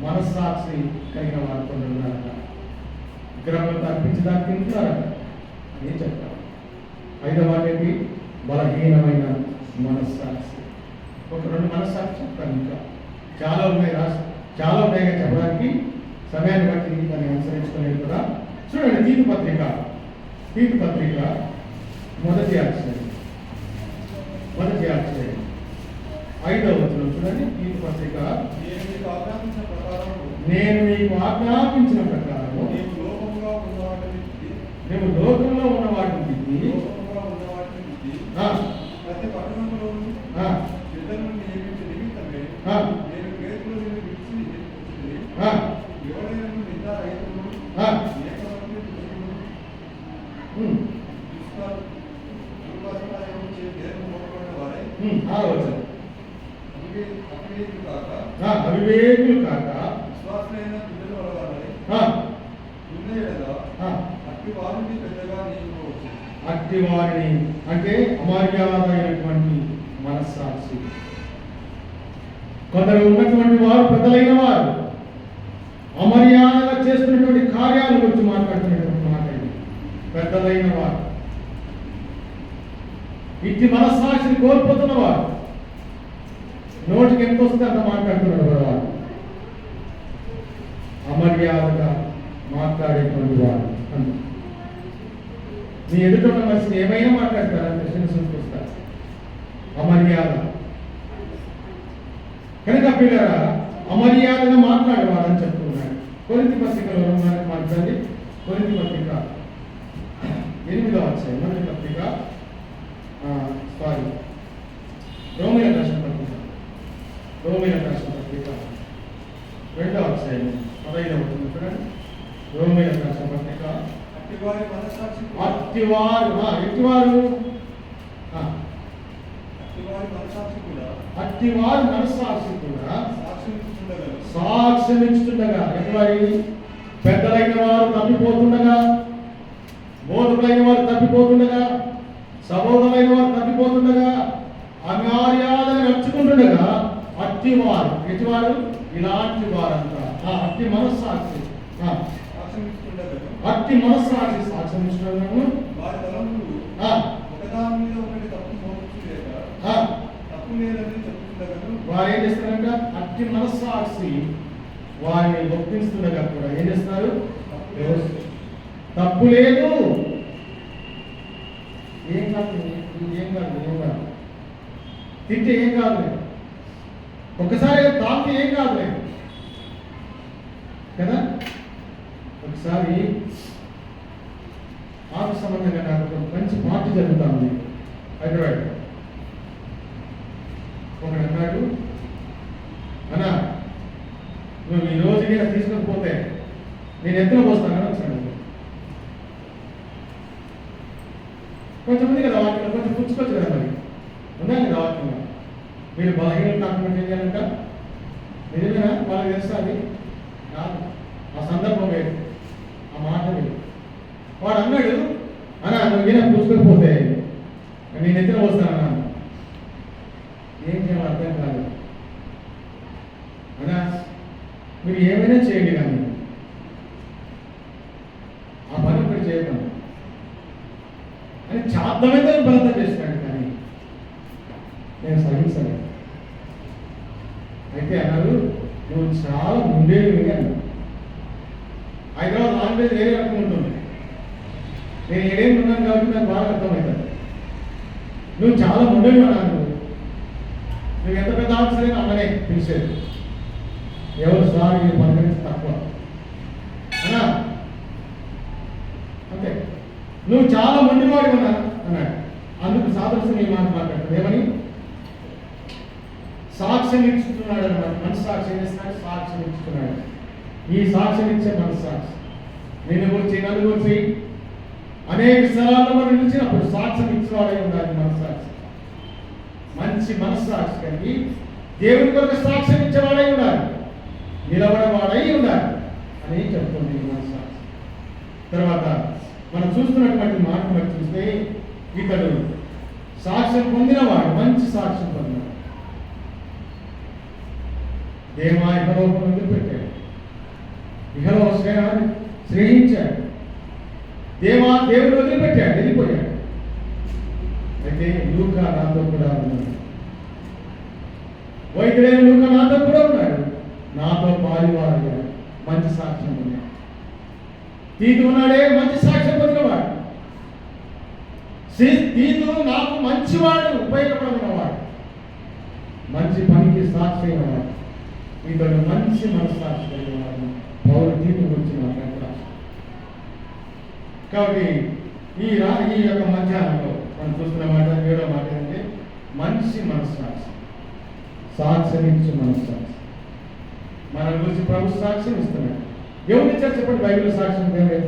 మనస్సాక్షి కలిగిన వారు కొందరు ఉన్నారట. విగ్రహంతో అర్పించడానికి తింటున్నారట. ఏం చెప్తాం? 5వ మాట ఏంటి? బలహీనమైన మనస్సాక్షి. ఒక 2 మనస్సాక్షి చెప్తాను. ఇంకా చాలా ఉన్నాయి, చాలా ఉన్నాయిగా చెప్పడానికి. సమయాన్ని బట్టి దాన్ని అనుసరించుకోలేదు కదా. చూడండి, తీతు పత్రిక మొదటి అధ్యాయం 5వ వచనం చూడండి. తీతు పత్రిక, నేను మీకు ఆజ్ఞాపించిన ప్రకారము మేము లోకంలో ఉన్న వాటిని తిరిగి ప్రతి పట్టణంలో పిల్లలను నియమించే నిమిత్తమే నేను పేతులను విడిచి ఎవరైనా నిందా రైతులు ఏకమంది అవివేకులు కాక విశ్వాసమైన పిల్లలు వలవారై అట్టి వారిని అంటే అమర్యాదైనటువంటి మనస్సాక్షి. కొందరు ఉన్నటువంటి వారు పెద్దలైన వారు అమర్యాదగా చేస్తున్నటువంటి కార్యాల గురించి మాట్లాడుతున్నటువంటి మాట ఇది. పెద్దలైన వారు ఇట్టి మనస్సాక్షిని కోల్పోతున్న వారు నోటికి ఎంత వస్తే అంత మాట్లాడుతున్నారు కదా. అమర్యాదగా మాట్లాడేటువంటి వారు మీ ఎదుట మనిషిని ఏమైనా మాట్లాడతారా? ప్రశ్న సూచిస్తారు. అమర్యాద కనుక పిల్లరా అమర్యాదగా మాట్లాడేవాడని చెప్తున్నాడు. కొరింథీ పత్రికలో మాట్లాడండి. కొరింథీ పత్రిక 8వ అధ్యాయం మొదటి పత్రిక రోమీయుల రాసిన పత్రిక 2వ అధ్యాయం 15వ వచనం చూడండి. రోమీయుల రాసిన పత్రిక అట్టివారు మనస్సాక్షి కూడా సాక్ష్యం ఇస్తుండగా, ఎటువంటి పెద్దలైన వారు తప్పిపోతుండగా, బోధకులైన వారు తప్పిపోతుండగా, సబోధులైన వారు తప్పిపోతుండగా, అమర్యాదగా నడుచుకుంటుండగా అట్టివారు ఎటువారు? ఇలాంటి వారంతా అట్టి మనస్సాక్షి సాక్ష్యం ఇస్తుండగా వారి తలంపులు ఒకదాని మీద ఒకటి తప్పు లేదని చెప్తుండగా వారు ఏం చేస్తారంట? అట్టి మనస్సాక్షి వారిని ఒప్పిస్తుండగా కూడా ఏం చేస్తున్నారు? తప్పు లేదు, ఏం కాదు, తింటే ఏం కాదు, ఒకసారి తాగితే ఏం కాదులేదు కదా. ఒకసారి ఆఫీస్ సంబంధంగా నాకు ఒక మంచి పార్టీ జరుగుతూ ఉంది హైదరాబాద్. ఒకడు అన్నాడు, అన్నా నువ్వు ఈ రోజు నేను తీసుకుపోతే నేను ఎత్తున పోస్తానని వచ్చాను. కొంచెంమంది కదా వాక్యం కొంచెం పుచ్చుకోవచ్చు కదా, మరి ఉందా కదా వాక్యం. మీరు బలహీన డాక్యుమెంట్ ఏం చేయాలంట, నిజమేనా? వాళ్ళకి తెలుసా అది కాదు, ఆ సందర్భం వేరు, ఆ మాట వేరు. వాడు అన్నాడు, అన్నా నువ్వు ఏమైనా పుచ్చుకోకపోతే నేను ఎత్తున పోస్తానన్నా. ఏం చేయాలి అర్థం కాదు. అన్నా మీరు ఏమైనా చేయండి కానీ ఆ పని ఒకటి చేయడం అని చాద్దమైతే బలంగా చేసినాడు, కానీ నేను సహించలేదు. అయితే అన్నారు, నువ్వు చాలా ముందేవి అన్నా. హైదరాబాద్ లాంగ్వేజ్ వేరే రకం ఉంటుంది. నేను ఏడేమి ఉన్నాను కాబట్టి నాకు బాగా అర్థమవుతుంది. నువ్వు చాలా ముందేవి అన్నాను. నువ్వు ఎంత పెద్ద ఆఫీసర్ అయినా అమ్మనే పిలిచేది. ఎవరు సార్ ఈ పలకరించి తక్కువ అన్నా, అంతే. నువ్వు చాలా మొండివాడి ఉన్నా అన్నాడు. అందుకు సాదృశ్యం ఈ మాట మాట్లాడుతుంది. ఏమని? సాక్ష్యం ఇచ్చుతున్నాడు అన్నమాట. మనసు సాక్ష్యం చేస్తున్నాడు, సాక్ష్యం ఇచ్చుతున్నాడు. ఈ సాక్ష్యం ఇచ్చే మనసు సాక్షి నేను గురించి నన్ను గురించి అనేక స్థలాల్లో మనం నిలిచినప్పుడు సాక్ష్యం ఇచ్చేవాడై ఉండాలి. మనస్సాక్షి, మంచి మనస్సాక్షి కలిగి దేవుని కొరకు సాక్ష్యం ఇచ్చేవాడై ఉండాలి, నిలబడేవాడై ఉండాలి అని చెప్తుంది మనస్సాక్షి. తర్వాత మనం చూస్తున్నటువంటి మాటను బట్టి చూస్తే ఇతడు సాక్ష్యం పొందినవాడు, మంచి సాక్ష్యం పొందినవాడు. దేవా ఇహలోకం వదిలిపెట్టాడు, ఇహలో శ్రేయించాడు. దేవుడు వదిలిపెట్టాడు, వెళ్ళిపోయాడు. అయితే లూకా నాతో కూడా ఉన్నాడు, వైద్యుడైన లూకా నాతో కూడా ఉన్నాడు, నాతో పాలివాడు, మంచి సాక్ష్యం పొందాడు. తీతు ఉన్నాడే, మంచి సాక్ష్యం పొందినవాడు. తీతు నాకు మంచివాడు, ఉపయోగపడినవాడు, మంచి పనికి సాక్షి అయినవాడు. ఇతడు మంచి మనస్సాక్షి కలిగినవాడు. పౌరు తీతు గురించి మాట్లాడుతున్నాడు. కాబట్టి ఈ యొక్క మధ్యాహ్నంలో మనం చూస్తున్న మాట, 7వ మాట ఏంటంటే మంచి మనస్సాక్షి, సాక్ష్యం ఇచ్చే మనస్సాక్షి. మన గురించి ప్రభు సాక్ష్యం ఇస్తున్నాడు. ఎవరి చెప్పండి, బైబిల్ సాక్ష్యం దేవుడే.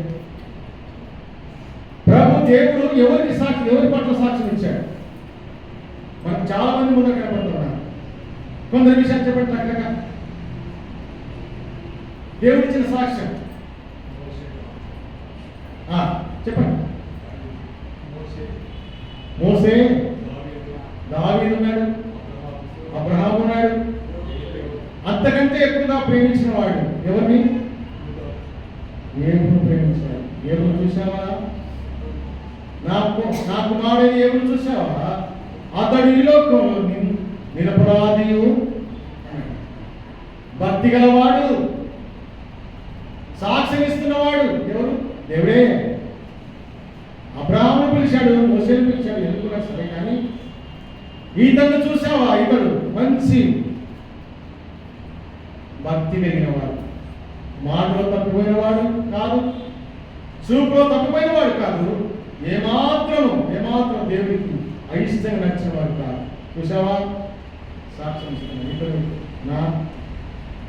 ప్రభు దేవుడు ఎవరికి సాక్షి, ఎవరి పట్ల సాక్ష్యం ఇచ్చాడు? మనం చాలా మంది ముందు కనపడుతున్నాం. కొందరు విషయాలు చెప్పండి చక్కగా. దేవుడు ఇచ్చిన సాక్ష్యం చెప్పండి. మోసే, దావీదు ఉన్నాడు, అబ్రహాము ఉన్నాడు. అంతకంటే ఎక్కువగా ప్రేమించిన వాడు ఎవరిని? ఏబును ప్రేమించాడు. ఏబును చూసావా? నా కుమారుడైన ఏబును చూసావా? అతడు ఈ లోకంలో నిరపరాధియు, భక్తి గలవాడు, సాక్ష్యం ఇస్తున్నవాడు. ఎవరు? దేవుడే. అబ్రహామును పిలిచాడు, మోసేను పిలిచాడు, ఎందుకున్నా సరే, కానీ ఇతను చూసావా? ఇతడు మంచి భక్తి కలిగినవాడు, మాటలో తప్పిపోయినవాడు కాదు, చూపులో తప్పిపోయినవాడు కాదు, ఏమాత్రం దేవుడికి అయిష్టంగా నచ్చినవాడు కాదు. చూసావా? సాక్ష్యం ఇస్తున్నాడు. ఇతడు నా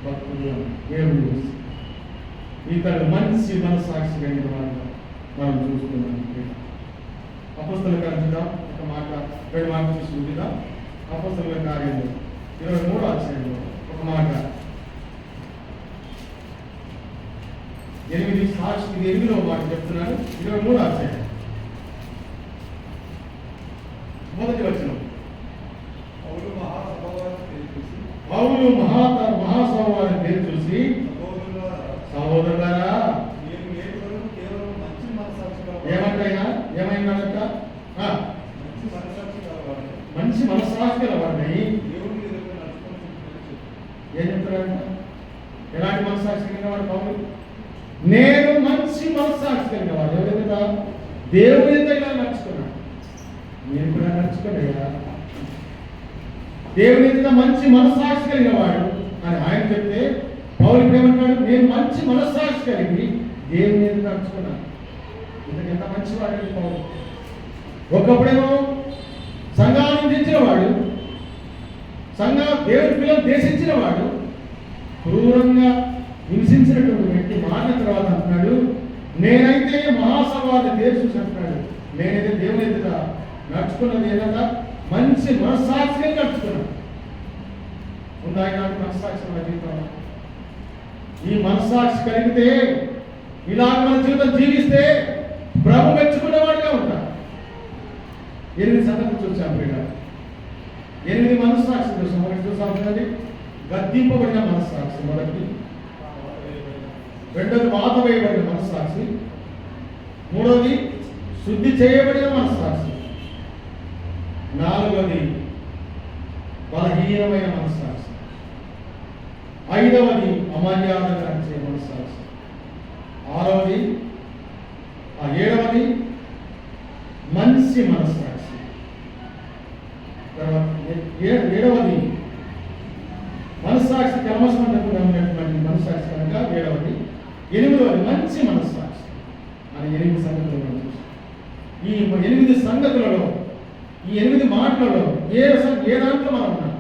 భక్తుడు, దేవుడు. ఇతడు మంచి మనస్సాక్షి కలిగిన వాడు మనం చూస్తున్నాం. అపోస్తలుల కార్యం చూద్దాం, ఒక మాట 2 మాటలు చూసి చూద్దాం. అపోస్తలుల కార్యంలో 23వ అధ్యాయంలో ఒక మాట, 8వ మాట చెప్తున్నాడు. 23వ అధ్యాయం మొదటి వచనం. పౌలు మహాసభవారిని పేరు చూసి, సహోదరులారా, ఏమైనాడంట? మంచి మనస్సాక్షి గలవాడిని. ఏం చెప్తాడంట? ఎలాంటి మనస్సాక్షి కలిగినవాడు పౌలు? నేను మంచి మనస్సాక్షి కలిగినవాడు. ఎవరైనా దేవుడి ఇలా నడుచుకున్నాడు. మీరు కూడా నడుచుకోలేదా? దేవుని ఎదుట మంచి మనస్సాక్షి కలిగిన వాడు అని ఆయన చెప్తే పౌలు ఇప్పుడు ఏమంటాడు? నేను మంచి మనస్సాక్షి కలిగి దేవుని ఎదుట నడుచుకున్నాను. ఇంతకు ఎంత మంచివాడు పౌలు. ఒకప్పుడేమో సంఘాన్ని తెచ్చిన వాడు, దేవుని పిల్లలు దేశించిన వాడు, క్రూరంగా హింసించినటువంటి వ్యక్తి మారిన తర్వాత అంటున్నాడు, నేనైతే మహాసభాన్ని దేశం అంటున్నాడు, నేనైతే దేవుని ఎదుట నడుచుకున్నది ఏదన్నా మంచి మనస్సాక్షిగా నడుచుకున్నాను. ఉందా నాకు మనస్సాక్షి మన జీవితంలో? ఈ మనస్సాక్షి కలిగితే ఇలాగ మన జీవితం జీవిస్తే ప్రభు మెచ్చుకునేవాడిగా ఉంటా. 8 సంగతులు చూసాం ప్రియ. 8 మనస్సాక్షి చూసాం. ఒకటి చూసాం, గద్దింపబడిన మనస్సాక్షి మొదటి, రెండోది వాత వేయబడిన మనస్సాక్షి, మూడోది శుద్ధి చేయబడిన మనస్సాక్షి, నాలుగవది బలహీనమైన మనస్సాక్షి, ఐదవది అమర్యాదగా నడిచే మనస్సాక్షి, ఏడవది మంచి మనస్సాక్షి, తర్వాత ఏడవది మనస్సాక్షి కర్మసంబంధంగా ఉన్నటువంటి మనస్సాక్షి కనుక ఏడవది, ఎనిమిదవది మంచి మనస్సాక్షి అని 8 సంగతులు మనం చూస్తాం. ఈ 8 సంగతులలో, ఈ 8 మాటలలో ఏ దాంట్లో మనం ఉన్నాం?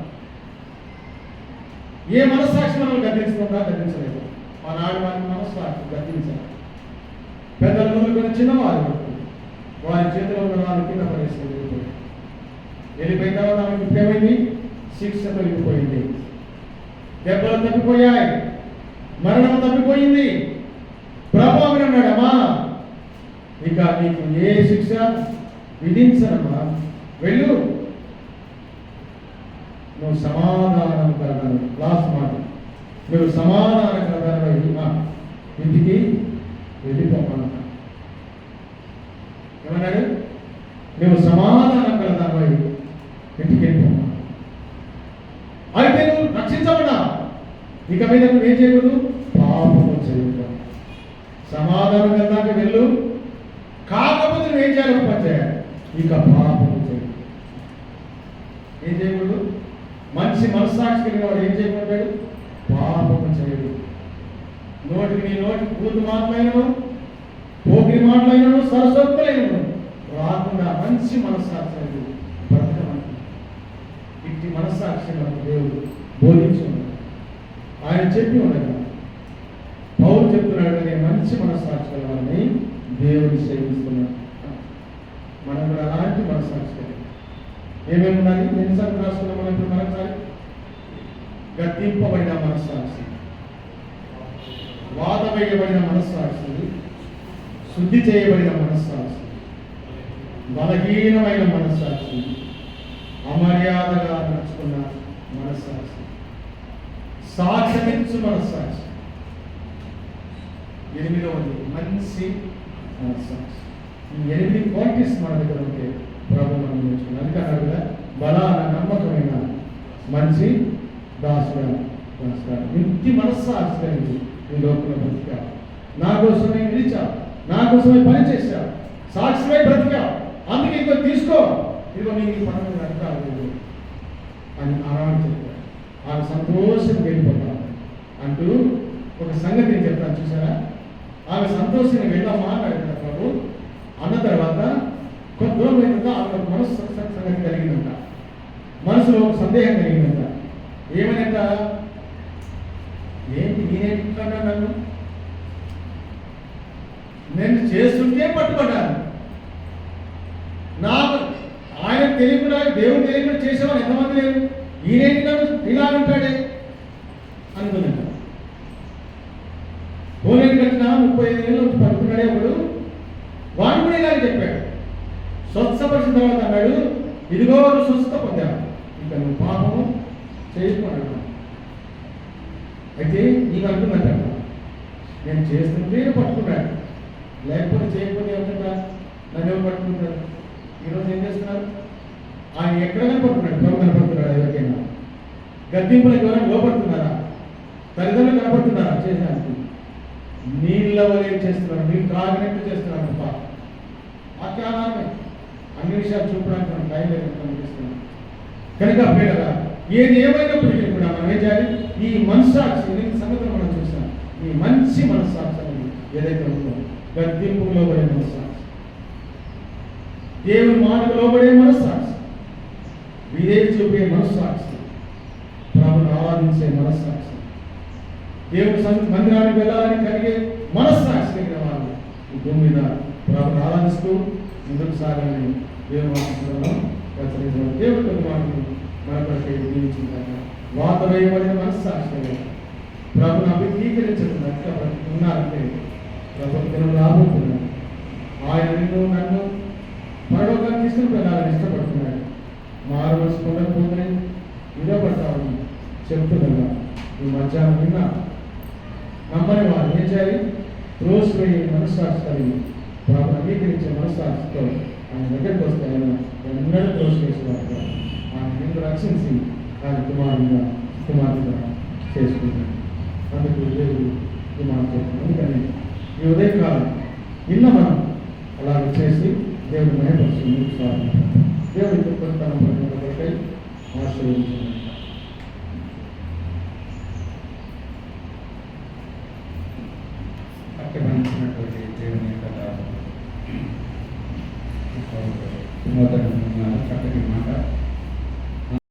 ఏ మనస్సాక్షి మనం గద్దించుకుంటా? గద్దించలేదు. ఆనాడు వారి మనస్సాక్షి గద్దించాలి. పెద్దల ముందుకొని చిన్నవారు వారి చేతిలో ఉన్న వాళ్ళు కింద పడేసేది. వెళ్ళిపోయిన తర్వాత ఆమెకు ఏమైంది? శిక్ష తొలగిపోయింది, దెబ్బలు తప్పిపోయాయి, మరణం తప్పిపోయింది. ప్రభు అన్నాడు, అమ్మా ఇక నీకు ఏ శిక్ష విధించనమ్మా, వెళ్ళు, నువ్వు సమాధానం కలగను. లాస్ట్ మాట, నువ్వు సమాధానం కలగను, ఇంటికి వెళ్ళిపోమన్నా. ఏమన్నాడు? నువ్వు సమాధానం కలగను, ఇంటికి వెళ్ళిపోమా. అయితే నువ్వు రక్షించబడ్డా, ఇక మీద నువ్వు ఏం చేయకూడదు? పాపము చేయకూడదు. సమాధానం కలగాక వెళ్ళు, కాకపోతే నువ్వేం చేయాలి? పనిచేయాలి. ఇక పాపము చేయకూడదు. ఏం చేయకూడదు? మంచి మనస్సాక్షి కలిగిన వాడు ఏం చేయకూడదు? పాపము చేయడు. నోటికి నీ నోటికి పూర్తి మాటలైనను, పోకిరి మాటలైనను, సరస్వత్తులైనను రాకుండా మంచి మనస్సాక్షి బ్రతకమంట. ఇట్టి మనస్సాక్షి మనకు దేవుడు బోధించి ఉన్నాడు, ఆయన చెప్పి ఉన్నాడు. పౌలు చెప్తున్నాడు, నేను మంచి మనస్సాక్షి కలవాలని దేవుని సేవిస్తున్నాను. మనం కూడా అలాంటి మనస్సాక్షి కలిగి ఏమేమి ఉండాలి? ఎన్నిసార్లు రాసుకున్నాం మనం ఇప్పుడు? మనసారి గద్దింపబడిన మనస్సాక్షి, వాత వేయబడిన మనస్సాక్షి, శుద్ధి చేయబడిన మనస్సాక్షి, బలహీనమైన మనస్సాక్షి, అమర్యాదగా నడుచుకున్న మనస్సాక్షి, సాక్షించు మనస్సాక్షి, 8వది మంచి మనస్సాక్షి. ఈ 8 క్వాలిటీస్ మన దగ్గర ఉంటే ప్రభు మనం నేర్చుకున్నాం. అందుకన్నారు కదా, బలాన నమ్మకమైన మంచి దాసుడా, ఇంటి మనస్సాక్షి కలిగి ఈ లోకంలో బ్రతికావు. నా కోసమే నిలిచావు, నా కోసమే పని చేశావు, సాక్షివై బ్రతికావు, అందుకే ఇంకో తీసుకో, ఇదిగో నీకు పనులు అడగాలి అని ఆరాధన చెప్పారు. ఆ సంతోషం వెళ్ళిపోతాం అంటూ ఒక సంగతిని చెప్తాను, చూసారా? ఆమె సంతోషంగా వెళ్ళామా అని అడుగుతారు ప్రభు. అన్న తర్వాత కొంత దూరం అయినంత ఆమె మనసు సంగతి కలిగిందంట, మనసులో ఒక సందేహం కలిగిందంట. ఏమనంట? ఏంటి నేనేంటున్నా, నన్ను నేను చేస్తుంటే పట్టుబడ్డాను, నాకు ఆయన తెలియకుండా, దేవుడు తెలియకుండా చేసేవాళ్ళు ఎంతమంది లేరు, ఈయనేంటి నన్ను ఇలా అంటాడే అనుకున్నాడు. పోలేని కట్టిన 35 ఏళ్ళు వచ్చి పట్టుకున్నాడే ఒకడు, వాడు కూడా ఇలా చెప్పాడు. స్వచ్ఛపరిచిన తర్వాత అన్నాడు, ఇదిగో నువ్వు స్వస్థత పొందావు, ఇక నువ్వు పాపము చేసుకున్నాడు. అయితే నీకు అంటున్నట్ట, నేను చేస్తుంటే పట్టుకున్నాడు, లేకపోతే చేయకపోతే ఏమంటా నన్ను ఎవరు పట్టుకుంటాడు? ఈరోజు ఏం చేస్తున్నారు? ఆయన ఎక్కడ కనపడుతున్నాడు? ప్రభు కనపడుతున్నాడు ఎవరికైనా? గద్దింపులకు ఎవరైనా లోపడుతున్నారా? తల్లిదండ్రులు కనపడుతున్నారా చేసినానికి? నీళ్ళ వలే చేస్తున్నారు, నీళ్ళు త్రాగినట్టు చేస్తున్నారు తప్ప అత్యాధారమే. అన్ని విషయాలు చూపడానికి మనం టైం లేదు కనిపిస్తున్నాం. కనుక పిల్లగా ఏది ఏమైనప్పటికీ కూడా మనం ఏం చేయాలి? ఈ మనస్సాక్షి సంగతులు మనం చూసాం. ఈ మంచి మనస్సాక్షి అనేది ఏదైతే ఉందో గద్దింపుకు లోబడే మనస్సాక్షి, దేవుని మాటకు లోబడే మనస్సాక్షి, విధేయత చూపే మనస్సాక్షి, ప్రభుని ఆరాధించే మనస్సాక్షి, దేవుని మందిరానికి వెళ్ళాలని కలిగే మనస్సాక్షి కలిగిన వాళ్ళు ఈ భూమి మీద ప్రభుని ఆరాధిస్తూ ముందుకు సాగాలని దేవుని వాక్యంలో ప్రచురించారు. దేవుని కొన్ని మాటలు మనపడికే జీవించిందాక వాత వేయబడిన మనస్సాక్షి ప్రభుని అభివృద్ధీకరించకుండా ఉన్నారంటే ప్రభు దినం రాబోతున్నాడు. ఆయన నిన్ను నన్ను పరలోకాన్ని తీసుకుని వెళ్ళాలని ఇష్టపడుతున్నాడు. మారు మనసు పొందకపోతే విడబడతామని చెప్తున్నా. ఈ మధ్యాహ్నం విన్నా నమ్మని వారు ఏం చేయాలి? త్రోసివేయ మనస్సాక్షి కలిగి ప్రభుని అంగీకరించే మనస్సాక్షితో ఆయన దగ్గరికి వస్తే ఆయన ఎన్నడూ త్రోసివేసేవారు. ఆయన నిన్ను రక్షించి ఆయన కుమారుడిగా చేసుకుంటాడు. అందుకు దేవుడు ఈ మాట చెప్తున్నాడు. అందుకని ఈ ఉదయకాలం నిన్న మనం అలాగ చేసి దేవుడు మహిమపరిచి ముందుకు సాగుతాం. దేవుడి గొప్పతనం పడినకై ఆశీర్వదించారు. అక్కడినటువంటి దేవుని యొక్క నూతన చక్కటి మాట